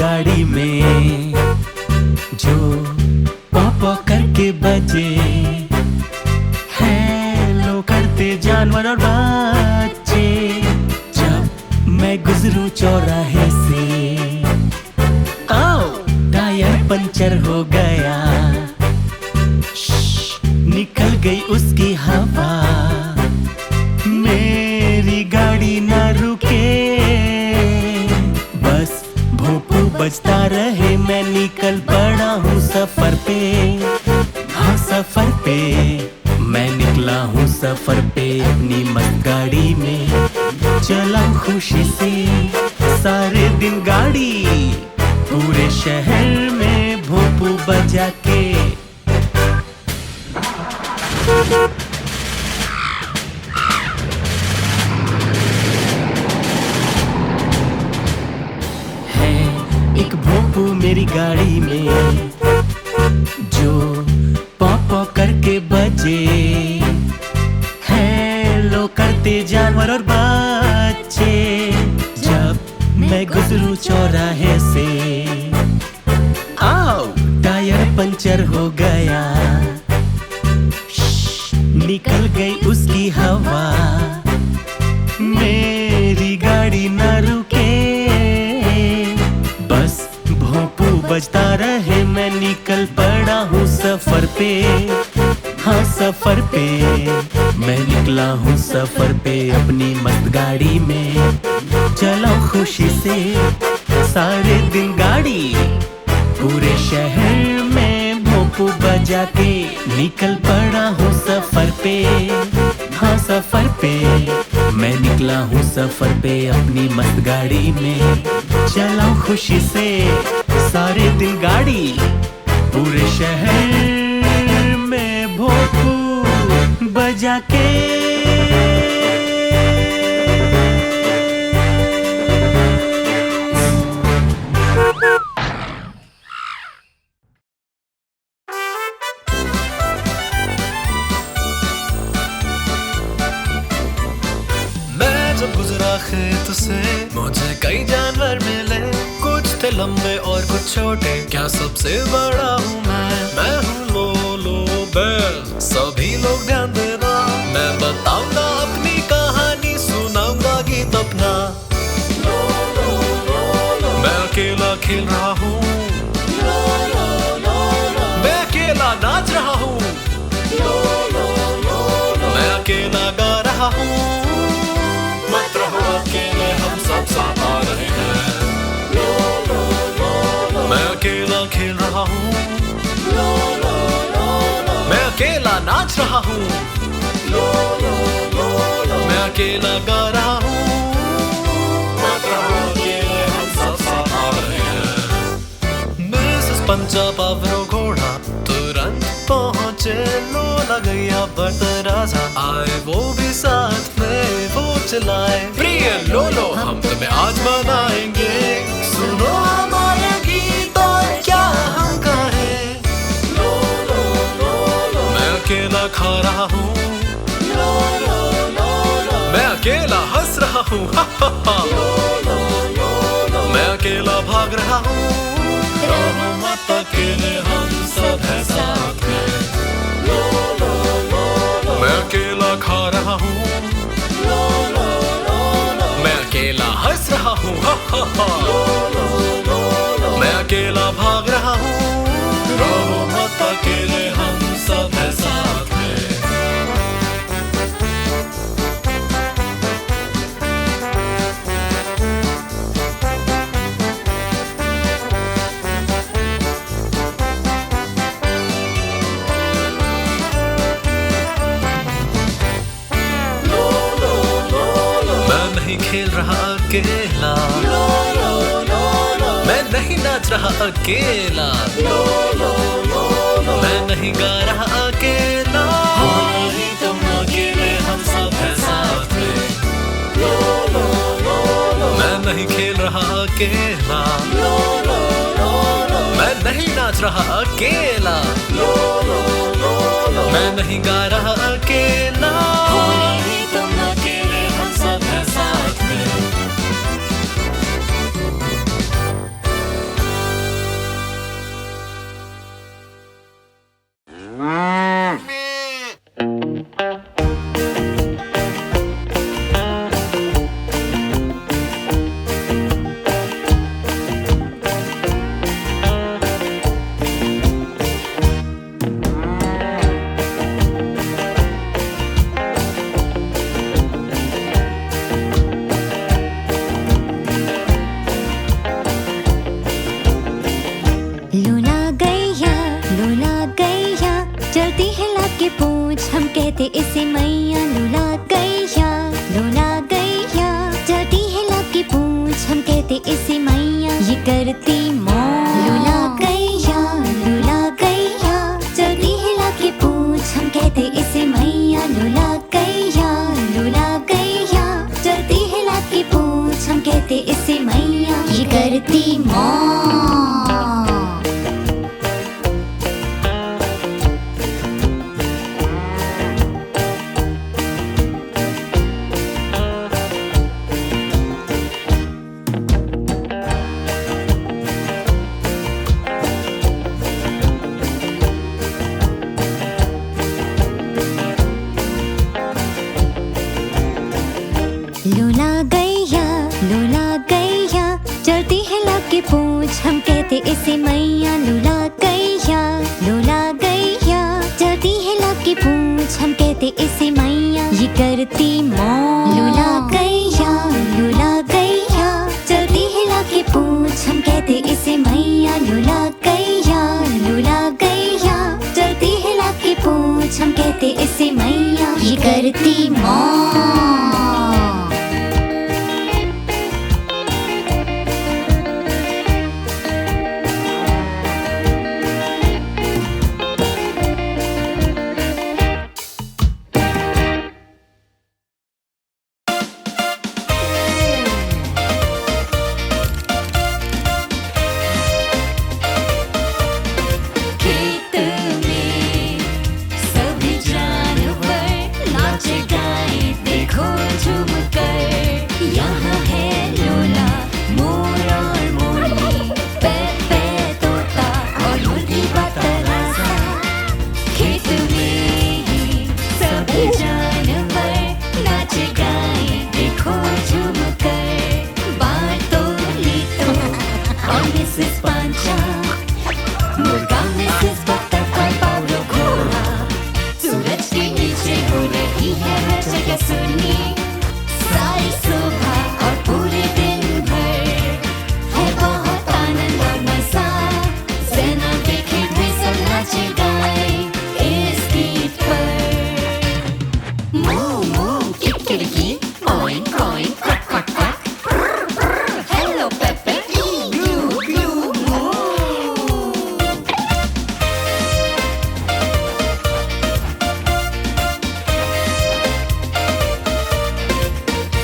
गाड़ी में जो पॉपो करके बजे, हेलो करते जानवर और बच्चे। जब मैं गुजरूं चौराहे से, आओ टायर पंचर हो गया, निकल गई उसकी हवा। मेरी गाड़ी ना रुके, बस भोंपू बजता रहे। मैं निकल पड़ा हूँ सफर पे, हाँ सफर पे। मैं निकला हूँ सफर पे अपनी मस्त गाड़ी में, चला खुशी से सारे दिन गाड़ी, पूरे शहर में भोंपू बजा के। है एक भोंपू मेरी गाड़ी में जो पॉपो करके बजे, हेलो करते जानवर और बच्चे। जब मैं गुजरूं चौराहे से, आओ टायर पंचर हो गया, निकल गई उसकी हवा। मेरी गाड़ी ना रुके, बस भोंपू बजता रहे। मैं निकल पड़ा हूँ सफर पे, हाँ सफर पे। मैं निकला हूँ सफर पे अपनी मस्त गाड़ी में, चला खुशी से सारे दिन गाड़ी, पूरे शहर में भोंपू बजा के। निकल पड़ा हूँ सफर पे, हाँ सफर पे। मैं निकला हूँ सफर पे अपनी मस्त गाड़ी में, चला खुशी से सारे दिन गाड़ी, पूरे शहर में भोंपू बजा के। जब गुजरा खेत से मुझे कई जानवर मिले, कुछ थे लंबे और कुछ छोटे, क्या सबसे बड़ा हूँ मैं हूँ लोलो बैल। सभी लोग ध्यान देना, मैं बताऊंगा अपनी कहानी, सुनाऊंगा गीत अपना। मैं अकेला खेल रहा हूँ, मैं अकेला नाच रहा हूँ, मैं अकेला गा रहा हूँ। मत रहो अकेले, हम सब साथ आ रहे हैं। मैं अकेला खेल रहा हूँ, मैं अकेला नाच रहा हूँ, मैं अकेला गा रहा हूँ। मत रहो अकेले, हम सब साथ आ रहे हैं। मिसेस पंचा पावरो घोड़ा तुरंत पहुँचे, लोला गैया बट राजा आए वो भी साथ में, वो चलाए। प्रिय लोलो हम तुम्हें आज मनाएंगे, सुनो हमारे गीत और क्या हम कहें। मैं अकेला खा रहा हूँ, मैं अकेला हंस रहा हूँ, मैं अकेला भाग रहा हूँ। रहो मत अकेले, हम सब हैं साथ में। मैं अकेला खा रहा हूँ, मैं अकेला हंस रहा हूँ, मैं अकेला भाग रहा हूँ। रहो मत अकेले, हम सब हैं साथ में। खेल रहा अकेला, मैं नहीं नाच रहा अकेला, मैं नहीं गा रहा अकेला। नहीं तुम अकेले, हम सब हैं साथ में। मैं नहीं खेल रहा अकेला, मैं नहीं नाच रहा अकेला, मैं नहीं गा रहा अकेला। नहीं तुम अकेले, हम सब हैं साथ में। इसे मैया लूला गैया, लूला गैया। चलती है लाभ की पूंछ, हम कहते इसे मैया ये करती मौज। लूला गैया, लूला गैया। चलती है लाभ की पूंछ, हम कहते इसे मैया लूला गैया, लूला गैया। चलती है लाभ की पूंछ, हम कहते इसे मैया ये करती मौज। लूला गैया, लूला गैया। चलती है लाभ की पूंछ, हम कहते इसे मैया लूला गैया, लूला गैया। चलती है लाभ की पूंछ, हम कहते इसे मैया ये करती मौज। लूला गैया, लूला गैया। चलती है लाभ की पूंछ, हम कहते इसे मैया लूला गैया, लूला गैया। चलती है लाभ की पूंछ, हम कहते इसे मैया ये करती मौज। खेत में सभी जानवर नाचे गाए, देखो झूम कर। यहाँ है लोला, मोर और मोरनी, पे तोता और मुर्गी बतरासा। खेत में ही सभी जानवर नाचे गाए, देखो झूम कर। बार्टोलीटो और मिसेस पांचा, मुर्गा मिसेस बत्तख और पावलो घोड़ा। सूरज के नीचे हो रही है हर जगह सुनी, सारी सुबह और पूरे दिन भर है बहुत आनंद और मजा। सेना के खेत में सब नाचे गाए इस गीत पर। मू मू किकिरकी, oink oink, क्वक क्वक क्वक। Hello पेपे, glue glue मू।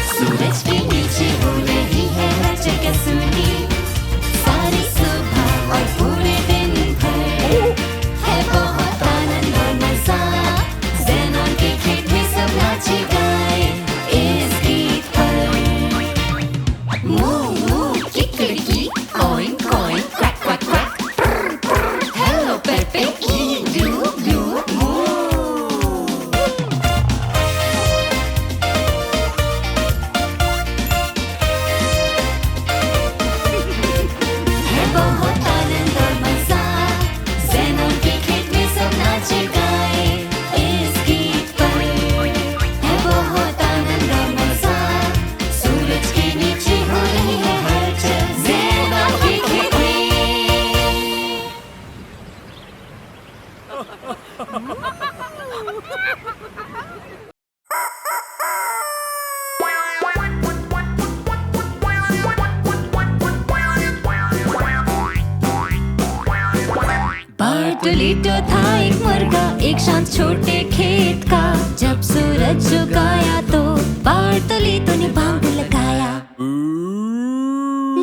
सूरज के नीचे हो रही है हर जगह सुनी, सारी सुबह और पूरे दिन भर है बहुत आनंद और मजा। ज़ेनॉन के खेत में सब नाचे गाए इस गीत पर। मू मू किकिरकी, oink oink, क्वक क्वक क्वक। Hello पेपे, glue glue मू। है बहुत आनंद और मजा। ज़ेनॉन के खेत में सब नाचे गाए इस गीत पर। है बहुत आनंद और मजा। सूरज के नीचे हो रही है हर जगह ज़ेनॉन के खेत में। बार्टोलीटो था एक मुर्गा, एक शांत छोटे खेत का। जब सूरज उगाया तो बार्टोलीटो ने बांग लगाया।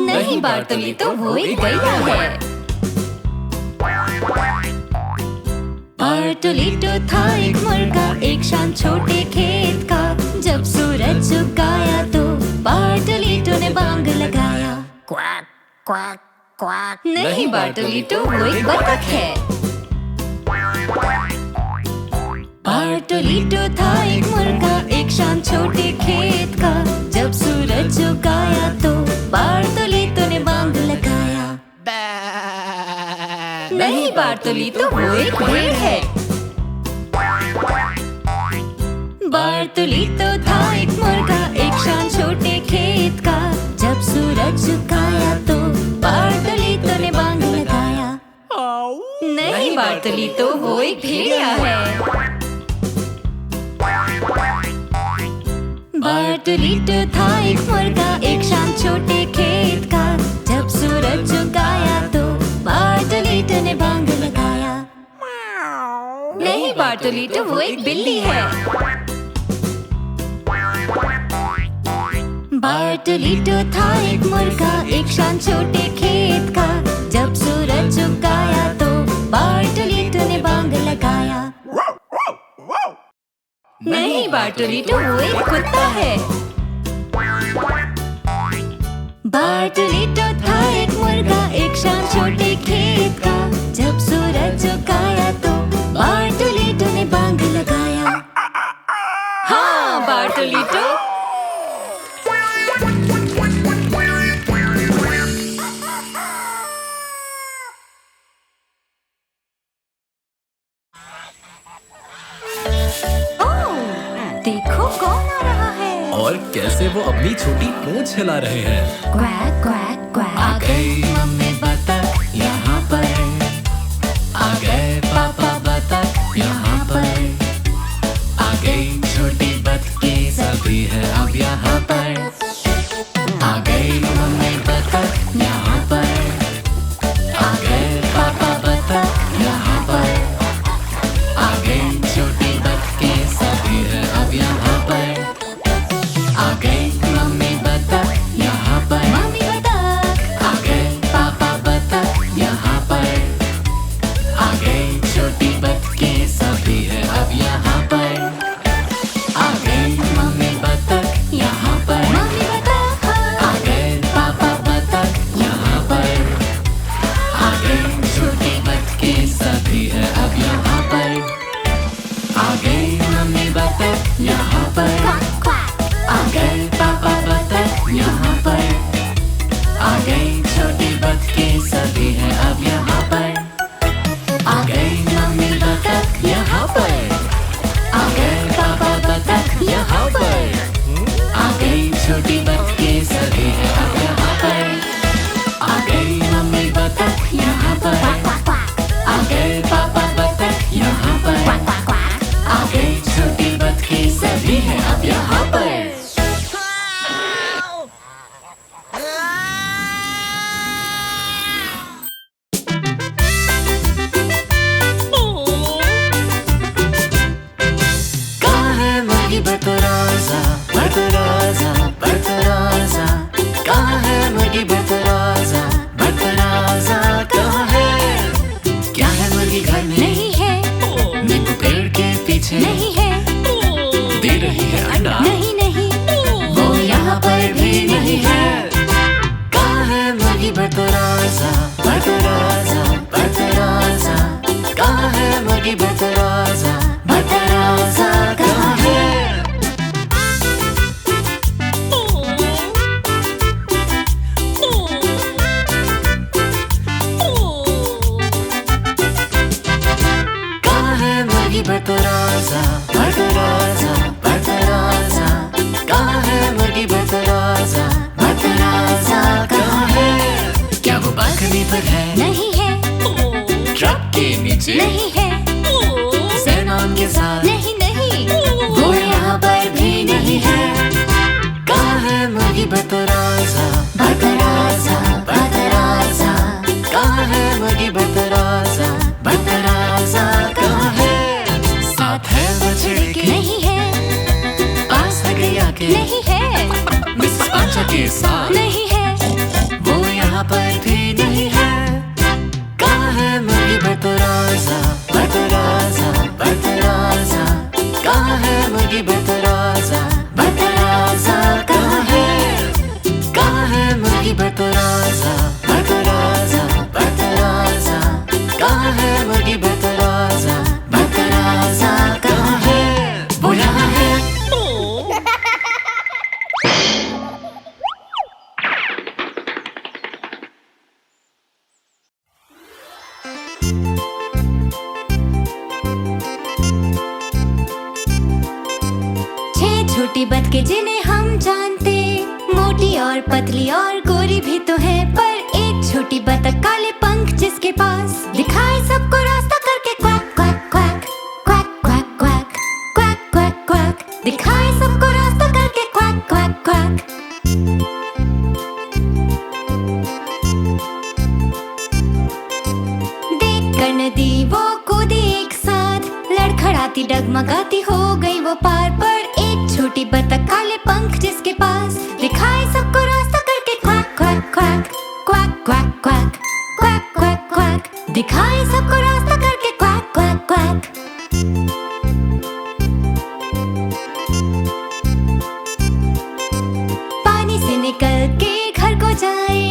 नहीं बार्टोलीटो, वो एक गैया है। बार्टोलीटो था एक मुर्गा, एक शांत छोटे खेत का। जब सूरज उगाया तो बार्टोलीटो ने बांग लगाया। Quack quack quack. नहीं बार्टोलीटो, वो एक बतख है। बार्टोलीटो था एक मुर्गा, एक शांत छोटे खेत का। जब सूरज उगाया तो बार्टोलीटो ने बांग लगाया। नहीं बार्टोलीटो, वो एक भेड़ है। बार्टोलीटो था एक मुर्गा, एक शांत छोटे खेत का। जब सूरज उगाया तो बार्टोलीटो ने बांग लगाया। नहीं बार्टोलीटो, वो एक भेड़िया है। बार्टोलीटो था एक मुर्गा एक शाम छोटे खेत का। जब सूरज झुकाया तो बार्टोलीटो ने बांग लगाया। नहीं बार्टोलीटो, वो एक बिल्ली है। बार्टोलीटो था एक मुर्गा एक शाम छोटे खेत का। जब सूरज झुकाया तो बार्टोलीटो ने बांग लगाया। नहीं बार्टोलीटो, वो एक कुत्ता है। बार्टोलीटो था एक मुर्गा एक शाम छोटे खेत का। जब सूरज झुकाया तो बार्टोलीटो ने बांग लगाया। हाँ बार्टोलीटो। देखो कौन आ रहा है। और कैसे वो अपनी छोटी पूंछ हिला रहे हैं। Quack quack quack. आ गई मम्मी बतख यहाँ पर, आ गए पापा बतख यहाँ पर, आ गई छोटी बतखें सभी है अब यहाँ पर। आ गई मम्मी बतख यहाँ पर, आ गए पापा बतख यहाँ पर, आ गई छोटी बतखें सभी है अब यहाँ पर। आ गई मम्मी बतख यहाँ पर, मम्मी बतख। आ गए पापा बतख यहाँ पर, आ गई छोटी बतखें सभी है अब यहाँ पर। आ गई मम्मी बतख यहाँ पर, मम्मी बतख। आ गए पापा बतख यहाँ पर, आ गई छोटी बतखें सभी है अब यहाँ पर। आ गई मम्मी बतख यहाँ पर, क्वैक क्वैक। आ गए पापा बतख यहाँ पर, आ गई छोटी बतखें सभी है अब यहाँ पर। आ गई मम्मी बतख यहाँ पर, आ गए पापा बतख यहाँ पर, आ गई छोटी बतखें सभी है अब यहाँ पर। आ गई मम्मी बतख यहाँ पर, क्वैक क्वैक। आ गए पापा बतख यहाँ पर, क्वैक क्वैक क्वैक। आ गई छोटी बतखें सभी है अब यहाँ पर। कहाँ है मुर्गी बतराजा बतराजा बतराजा, कहाँ है मुर्गी बतराजा बतराजा, कहाँ है? क्या है मुर्गी घर में? नहीं है, नींबू पेड़ के पीछे नहीं है, दे रही है अंडा। नहीं नहीं, वो यहाँ पर भी नहीं है। कहाँ है मुर्गी बतराजा बतराजा बतराजा, कहाँ है मुर्गी बतराजा बतराजा, कहाँ है? कहाँ है मुर्गी बतराजा बतराजा बतराजा, कहाँ है मुर्गी बतराजा बतराजा, कहाँ है? क्या वो बालकनी पर है? नहीं है, ट्रक के नीचे? नहीं है, ज़ैनब के साथ? नहीं नहीं, वो यहाँ पर भी नहीं है। कहाँ है मुर्गी बतराजा बतराजा बतराजा, कहाँ है मुर्गी बतराजा बतराजा, कहाँ है? साथ है बछड़े के? नहीं है, पास है गैया के? नहीं है, मिसेस पांचा के साथ? नहीं है, वो यहाँ पर भी नहीं है। कहाँ है मुर्गी बतराजा बतराजा बतराजा, कहाँ है मुर्गी बतराजा बतराजा, कहाँ है? कहाँ है मुर्गी बतराजा बतराजा बतराजा, कहाँ है मुर्गी बतराजा बतराजा, कहाँ है? वो यहाँ है। छह छोटी बतखें जिन्हें हम जानते, मोटी और पतली और गोरी भी तो है, पर एक छोटी बतख काले पंख जिसके पास दिखाए सबको रास्ता करके quack quack quack quack quack quack quack quack quack. नदी वो कूदी एक साथ, लड़खड़ाती डगमगाती हो गई वो पार। पर एक छोटी बतख काले पंख जिसके पास, दिखाए सबको रास्ता करके quack quack quack, quack quack quack, quack quack quack, दिखाए सबको रास्ता करके क्वाक क्वाक क्वाक। पानी से निकल के घर को जाए,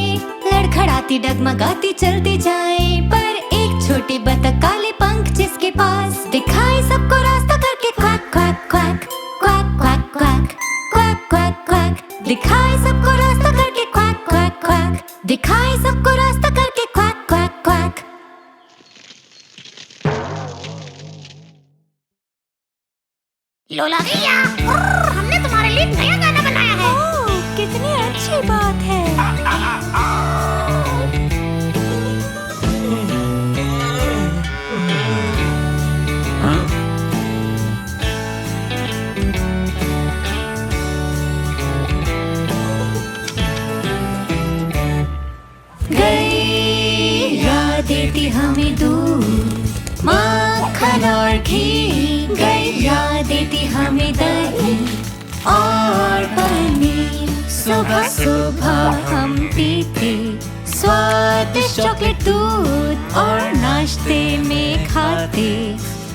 लड़खड़ाती डगमगाती चलती जाए। पर एक छोटी बतख काले पंख जिसके पास, दिखाए सबको रास्ता करके quack quack quack, quack quack quack, quack quack quack, दिखाए सबको रास्ता करके क्वाक क्वाक क्वाक, दिखाए सबको रास्ता करके क्वाक क्वाक क्वाक। लोला भैया, हमने तुम्हारे लिए नया गाना बनाया है। ओह, कितनी अच्छी बात है। गैया देती हमें दूध, माखन और घी, गैया देती हमें दही और पनीर। सुबह सुबह हम पीते स्वादिष्ट चॉकलेट दूध, और नाश्ते में खाते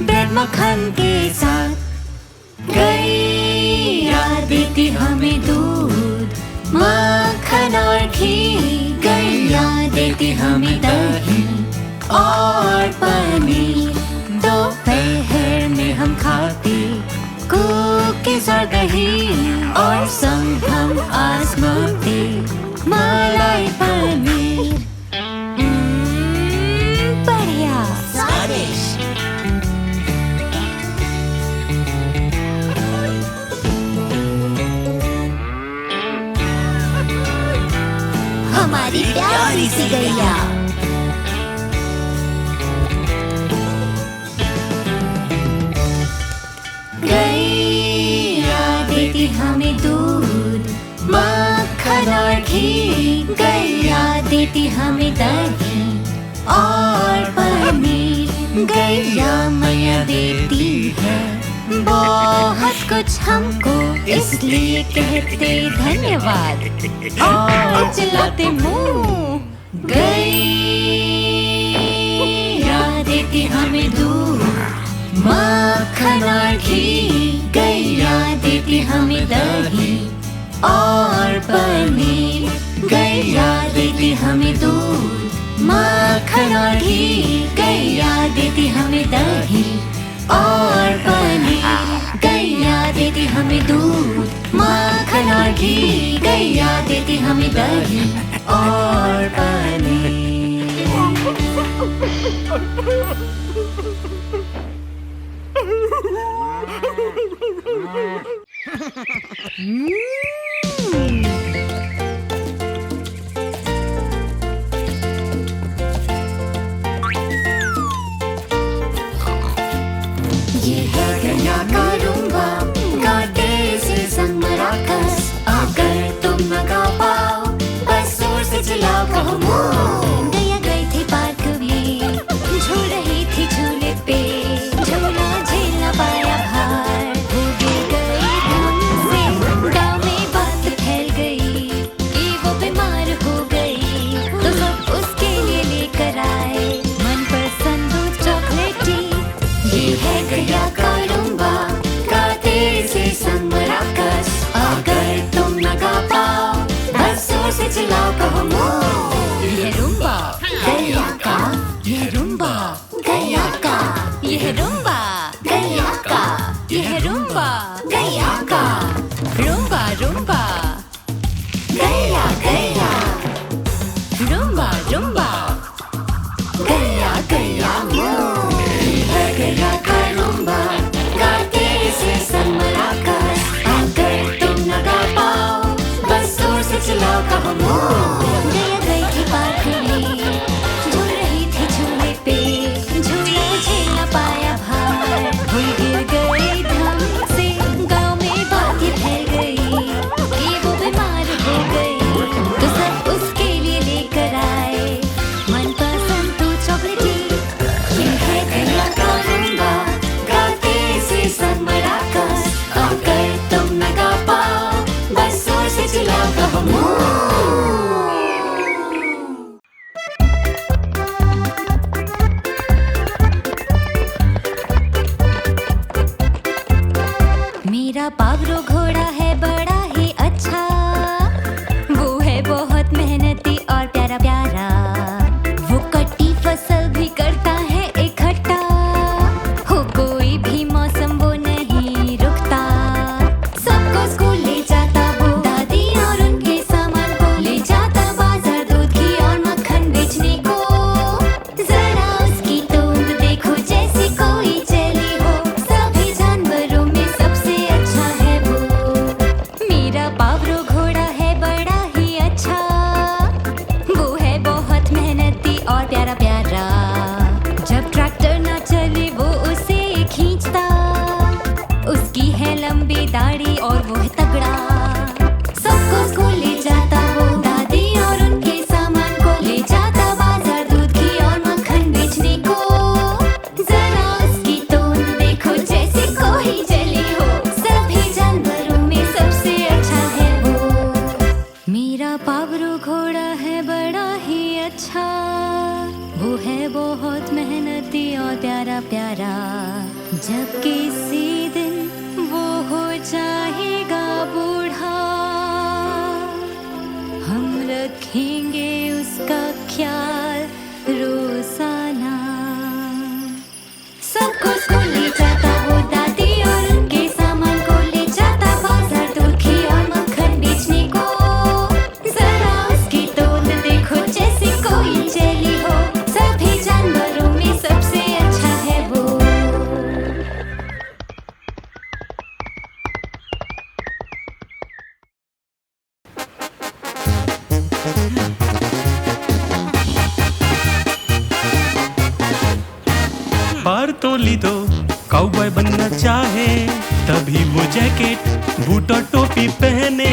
ब्रेड मक्खन के साथ। गैया देती हमें दूध, माखन और घी, गैया देती हमें दही और पनीर। दोपहर में हम खाते कुकीज और दही, और संग हम आजमाते मलाई पनीर। बढ़िया, स्वादिष्ट। हमारी प्यारी सी गैया। गैया देती हमें दूध, माखन और घी, गैया देती हमें दही और पनीर। गैया मैया देती है बहुत कुछ हमको, इसलिए कहते धन्यवाद और चिल्लाते मुंह। गैया देती हमें दूध, माखन और घी, गैया देती हमें दही और पनीर। गैया देती हमें दूध, माखन और घी, गैया देती हमें दही और पनीर। गैया देती हमें दूध, माखन और घी, गैया देती हमें दही और पनीर। ये है गैया का रूंबा, गाते से संग मराकस। अगर तुम न गा पाओ, बस जोर से चिल्लाओ, कहो मो। गैया गई थी पार्क में, झूल रही थी झूले पे, झूला झेल न पाया भार। वो गिर गई धम से, गाँव में बात फैल गई कि वो बीमार हो गई। तो सब उसके लिए लेकर आए मनपसंद दूध चॉकलेटी। ये है गैया का रूंबा, गाते से संग मराकस। अगर तुम न गा पाओ, बस जोर से चिल्लाओ, कहो मो। ये रूंबा गैया का, ये रूंबा गैया का, ये रूंबा गैया का, ये रूंबा गैया का। रूंबा रूंबा गैया गैया, रूंबा रूंबा गैया गैया मो। ये है गैया का रूंबा, गाते से संग मराकस। अगर तुम न गा पाओ, बस जोर से चिल्लाओ, कहो मो। गैया गई थी पार्क में, झूल रही थी झूले पे, झूला झेल न पाया भार। वो गिर गई धम से, गाँव में बात ये फैल गई कि वो बीमार हो गई। तो सब उसके लिए लेकर आए मनपसंद दूध चॉकलेटी। ये दाढ़ी और वो है तगड़ा। सबको स्कूल ले जाता वो, दादी और उनके सामान को ले जाता बाजार, दूध घी और मक्खन बेचने को। जरा उसकी तोंद देखो जैसे कोई जली हो, सभी जानवरों में सबसे अच्छा है वो। मेरा पावरो घोड़ा है बड़ा ही अच्छा, वो है बहुत मेहनती और प्यारा प्यारा। जब किसी दिन वो हो जाएगा बूढ़ा, हम रखेंगे उसका ख्याल रोजाना। सबको स्कूल ले जाता वो, दादी और उनके सामान को ले जाता बाजार, दूध घी और मक्खन बेचने को। जरा उसकी तोंद देखो जैसे कोई जेली हो, सभी जानवरों में सबसे अच्छा है वो। बार्तोली तो काउबॉय बनना चाहे, तभी वो जैकेट बूट और टोपी पहने।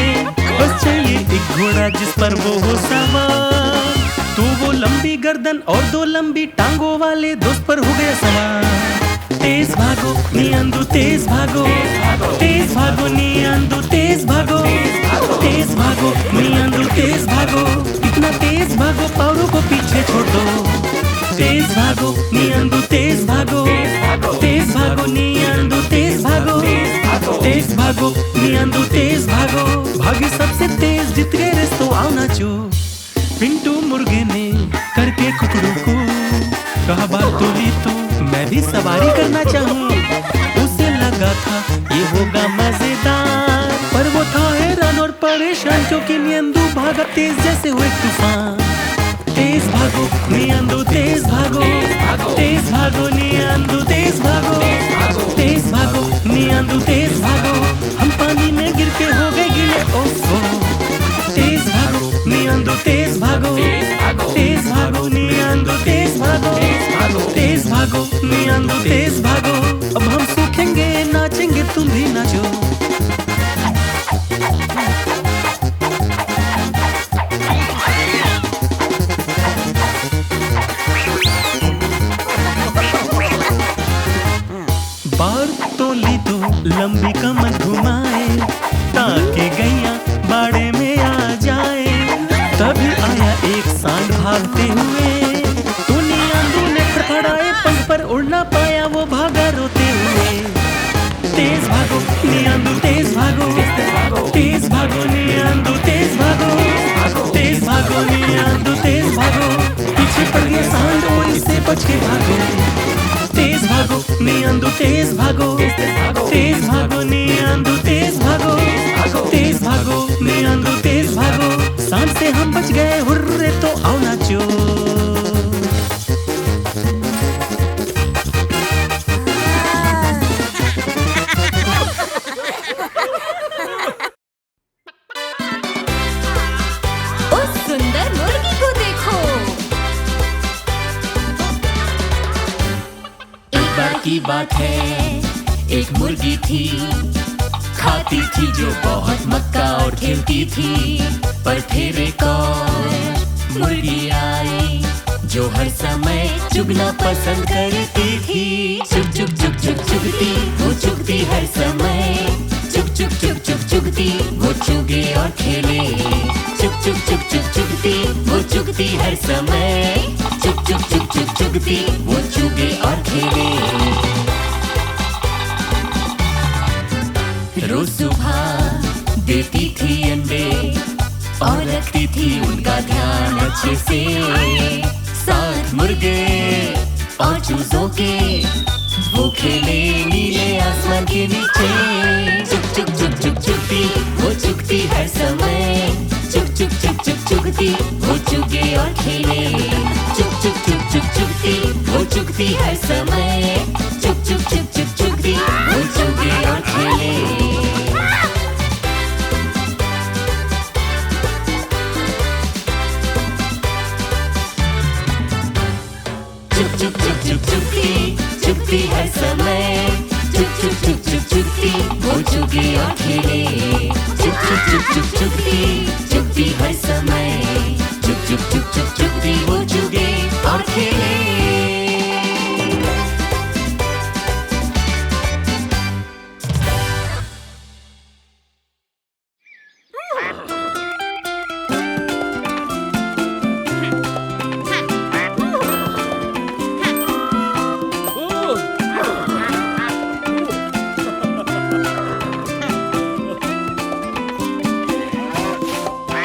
बस चाहिए एक घोड़ा जिस पर वो हो सवार, तो वो लंबी गर्दन और दो लंबी टांगों वाले दोस्त पर हो गया सवार। तेज भागो नियंदु तेज भागो, तेज भागो नियंदु तेज भागो, तेज भागो नियंदु तेज भागो। इतना तेज भागो पावरों को पीछे छोड़ दो। तेज भागो नियंदु तेज भागो, तेज भागो नियंदु तेज भागो, तेज भागो नियंदु तेज भागो। भागी सबसे तेज जीत गए रेस, तो आओ नाचो। पिंटू मुर्गे ने करके कुकड़ू को कहा, बार्तोली तो मैं भी सवारी करना चाहूँ। उसे लगा था ये होगा मजेदार, पर वो था हैरान और परेशान क्योंकि नियंदु भागा तेज जैसे हुए तूफान। तेज भागो नियंदु तेज भागो, तेज भागो नियंदु तेज भागो, तेज भागो नियंदु तेज भागो। हम पानी में गिर के हो गए गिले, ओफो। तेज भागो नियंदु तेज भागो, तेज भागो नियंदु तेज भागो, तेज भागो नियंदु तेज भागो। अब हम सूखेंगे नाचेंगे तुम भी नाचो। बार्तोली तो लंबी कमर घुमाए, ताकि गैया बाड़े में आ जाए। तभी आया एक सांड भागते हुए, तो नियंदु ने फड़फड़ाए पंख पर उड़ ना पाया, वो भागा रोते हुए। तेज भागो नियंदु तेज भागो, तेज भागो नियंदु तेज भागो, तेज भागो नियंदु तेज भागो। पीछे पड़ गया सांड और इससे बच के भागो। तेज भागो नियंदु तेज भागो, तेज भागो नियंदु तेज भागो, तेज भागो नियंदु तेज भागो। सांड से हम बच गए हुर्रे, तो आओ नाचो। उस सुंदर मुर्गी को देखो। एक बार की बात है, एक मुर्गी थी, खाती थी जो बहुत मक्का और खेलती थी। पर फिर एक और मुर्गी आई, जो हर समय चुगना पसंद करती थी। चुग चुग चुग चुग चुगती, वो चुगती हर समय। चुग चुग चुग चुग चुगती, वो चुगे और खेले। चुग चुग चुग चुग चुगती, वो चुगती हर समय। चुग चुग चुग चुग चुगती, वो चुगे और खेले। रोज सुबह देती थी अंडे और रखती थी उनका ध्यान अच्छे से। साथ मुर्गे और चूजों के वो खेले नीले आसमान के नीचे। चुग चुग चुग चुग चुगती, वो चुगती हर समय। चुग चुग चुग चुग चुगती, वो चुगे और खेले। चुग चुग चुग चुग चुगती, वो चुगती हर समय। चुग चुग चुग चुग चुगती, वो चुगे और खेले। चुग चुग चुग चुग चुगती, चुगती हर समय। चुग चुग चुग चुग चुगती, वो चुगे और खेले। चुप चुप चुप चुप चुपती हर समय। चुप चुप चुप चुप चुपती वो चुगे और खेले।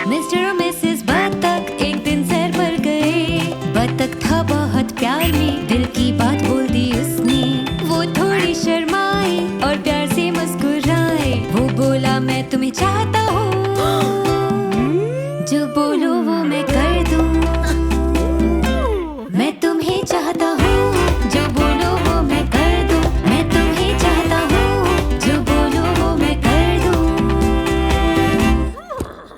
मिस्टर और मिसेस बतख एक दिन सैर पर गए। बतख था बहुत प्यार में, दिल की बात बोल दी उसने। वो थोड़ी शर्माई और प्यार से मुस्कुराए। वो बोला मैं तुम्हें चाहता हूँ, जो बोलो वो मैं कर दूँ। मैं तुम्हें चाहता हूँ, जो बोलो वो मैं कर दूँ। मैं तुम्हें चाहता हूँ, जो बोलो वो मैं कर दूँ।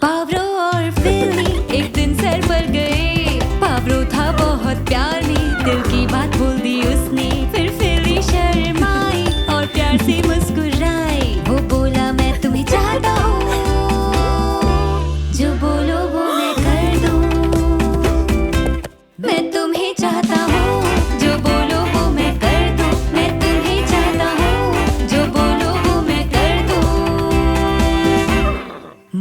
पावरो और फिली एक दिन सैर पर गए। पावरो था बहुत प्यार में, दिल की बात बोल दी उसने। फिर फिली शर्माई और प्यार से मुस्कुराई। वो बोला मैं तुम्हें चाहता हूँ, जो बोलो वो मैं कर दूँ। मैं तुम्हें चाहता हूँ, जो बोलो वो मैं कर दूँ। मैं तुम्हें चाहता हूँ, जो बोलो वो मैं कर दूँ।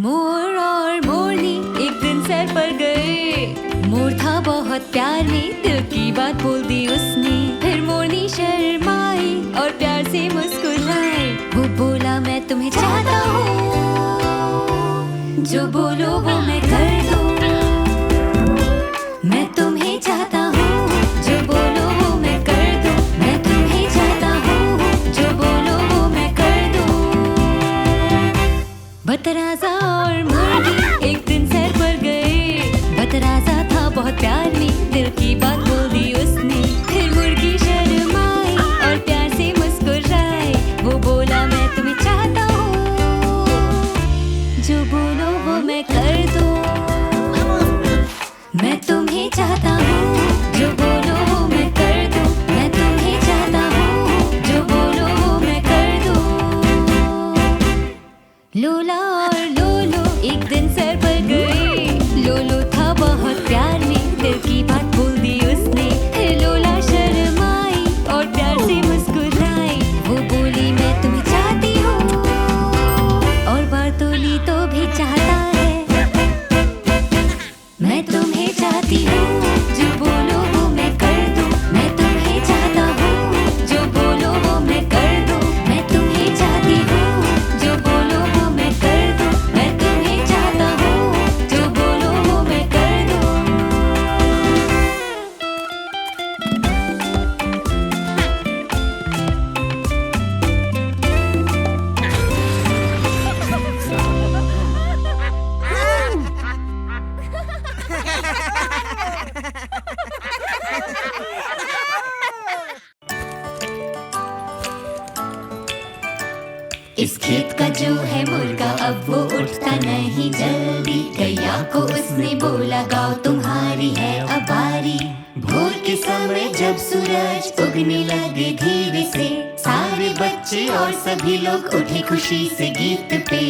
मोर और मोरनी एक दिन सैर पर गए। मोर था बहुत प्यार में, दिल की बात बोल दी उसने। फिर मोरनी शर्माई और प्यार से मुस्कुराई। वो बोला मैं तुम्हें चाहता हूँ, जो बोलो वो मैं कर दूँ। मैं तुम्हें चाहता हूँ, जो बोलो वो मैं कर दूँ। मैं तुम्हें चाहता हूँ, जो बोलो वो मैं कर दूँ। बतराजा और मुर्गी एक दिन सैर पर गए। बतराजा था बहुत प्यार में, दिल की बात बोल दी उसने। फिर मुर्गी शर्माई और प्यार से मुस्कुराई। वो बोला मैं तुम्हें चाहता हूँ, जो बोलो वो मैं कर दूँ। मैं तुम्हें चाहता हूँ, जो बोलो वो मैं कर दूँ। मैं तुम्हें चाहता हूँ, जो बोलो वो मैं कर दूँ। लोला और लोलो एक दिन सैर पर गए। लोलो था बहुत प्यार में, दिल की बात बोल दी उसने। फिर लोला शर्माई और प्यार से मुस्कुराई। वो बोली मैं तुम्हें चाहती हूँ, और बारतोली तो भी चाहता है। मैं तुम्हें चाहती हूँ, जो बोलो वो मैं कर दूँ। मैं तुम्हें चाहता हूँ, जो बोलो वो मैं कर दूँ। मैं तुम्हें चाहती हूँ, जो बोलो वो मैं कर दूँ। मैं तुम्हें चाहता हूँ, जो बोलो वो मैं कर दूँ। इस खेत का जो है मुर्गा, अब वो उठता नहीं जल्दी। गैया को उसने बोला गाओ तुम्हारी है अब बारी। भोर के समय जब सूरज उगने लगे धीरे से, सारे बच्चे और सभी लोग उठे खुशी से गीत पे।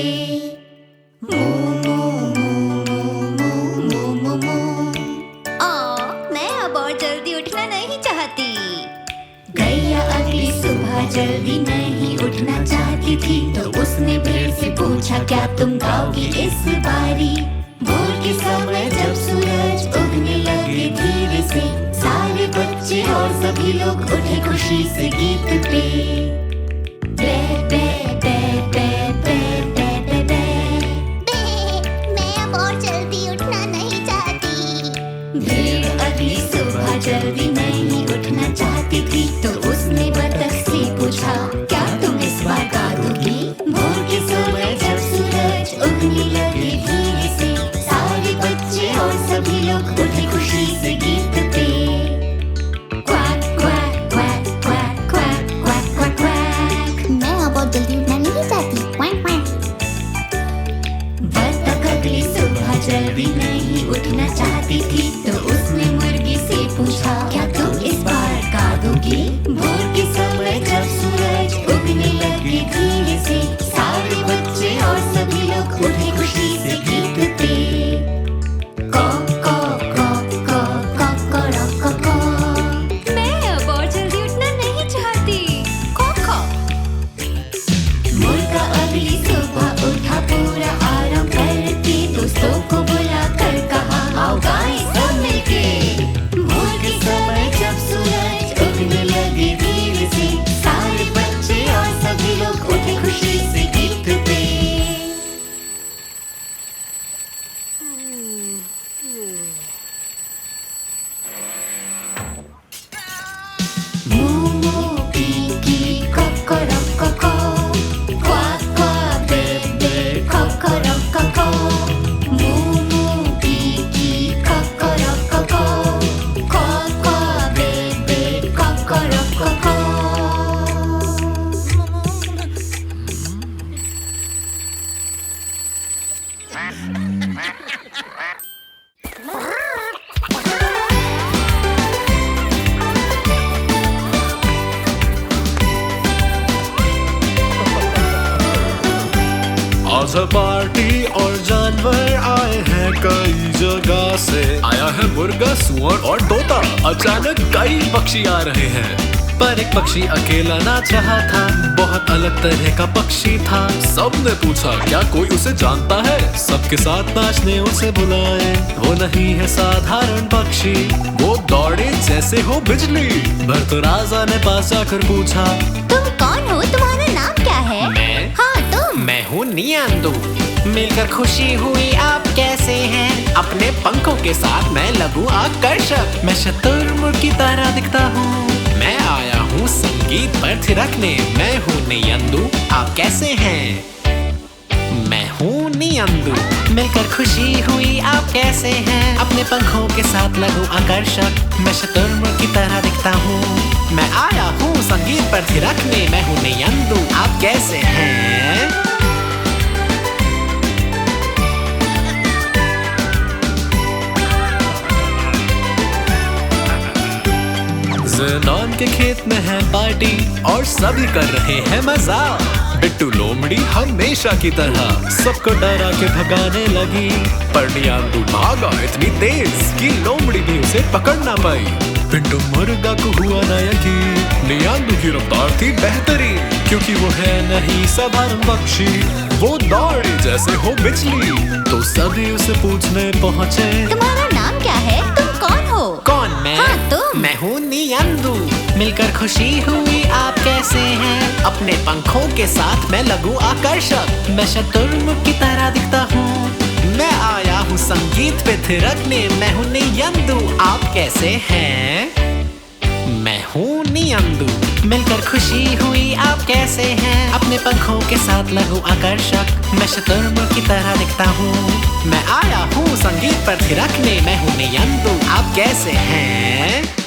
मू मू मू मू मू मू मू। मैं अब और जल्दी उठना नहीं चाहती। गैया अगली सुबह जल्दी नहीं उठना चाहती थी, तो उसने भेड़ से पूछा क्या तुम गाओगी इस बारी। भोर के समय जब सूरज उगने लगे धीरे से, सारे बच्चे और सभी लोग उठे खुशी से गीत पे। बे बे बे बे बे बे बे बे। मैं अब और जल्दी उठना नहीं चाहती। भेड़ अगली सुबह जल्दी नहीं उठना चाहती थी, तो उसने बतख से पूछा क्या तुम इस बार गा दोगी। भोर के समय जब सूरज उगने लगे धीरे से, सारे बच्चे और सभी लोग उठे खुशी से गीत पे। Quack quack quack quack quack आज है पार्टी और जानवर आए हैं कई जगह से। आया है मुर्गा, सुअर और तोता। अचानक कई पक्षी आ रहे हैं, पर एक पक्षी अकेला नाच रहा था। बहुत अलग तरह का पक्षी था। सबने पूछा क्या कोई उसे जानता है? सबके साथ नाचने उसे बुलाए। वो नहीं है साधारण पक्षी, वो दौड़े जैसे हो बिजली। भर तो राजा ने पास जाकर पूछा, तुम कौन हो? तुम्हारा नाम क्या है? मैं? हाँ तुम। मैं हूँ नियांदू। मिलकर खुशी हुई, आप कैसे हैं? अपने पंखों के साथ मैं लगूं आकर्षक। मैं शुतुरमुर्ग की तरह दिखता हूँ। मैं आया हूँ संगीत पर थिरकने। मैं हूँ नियांदू, आप कैसे हैं? मैं हूँ नियांदू। मिलकर खुशी हुई, आप कैसे हैं? अपने पंखों के साथ लगूं आकर्षक। मैं शुतुरमुर्ग की तरह दिखता हूँ। मैं आया हूँ संगीत पर थिरकने। मैं हूँ नियांदू, आप कैसे हैं? ज़ेनान के खेत में है पार्टी और सभी कर रहे हैं मजा। बिट्टू लोमड़ी हमेशा की तरह सबको डरा के भगाने लगी, पर नियांदू भागा इतनी तेज कि लोमड़ी भी उसे पकड़ ना पाई। पिंटू मुर्गा को हुआ ना यकीन, नियांदू की रफ्तार थी बेहतरीन, क्योंकि वो है नहीं साधारण पक्षी, वो दौड़े जैसे हो बिजली। तो सभी उसे पूछने पहुँचे, तुम्हारा नाम क्या है? तुम कौन हो? कौन मैं? हाँ तुम। मैं हूँ नियांदू। मिलकर खुशी हुई, आप कैसे हैं? अपने पंखों के साथ मैं लगूं आकर्षक। मैं शुतुरमुर्ग की तरह दिखता हूँ। मैं आया हूँ संगीत पे थिरकने। मैं हूँ नियांदू, आप कैसे हैं? मैं हूँ नियांदू। मिलकर खुशी हुई, आप कैसे हैं? अपने पंखों के साथ लगूं आकर्षक। मैं शुतुरमुर्ग की तरह दिखता हूँ। मैं आया हूँ संगीत पर थिरकने। मैं हूँ नियांदू, आप कैसे हैं?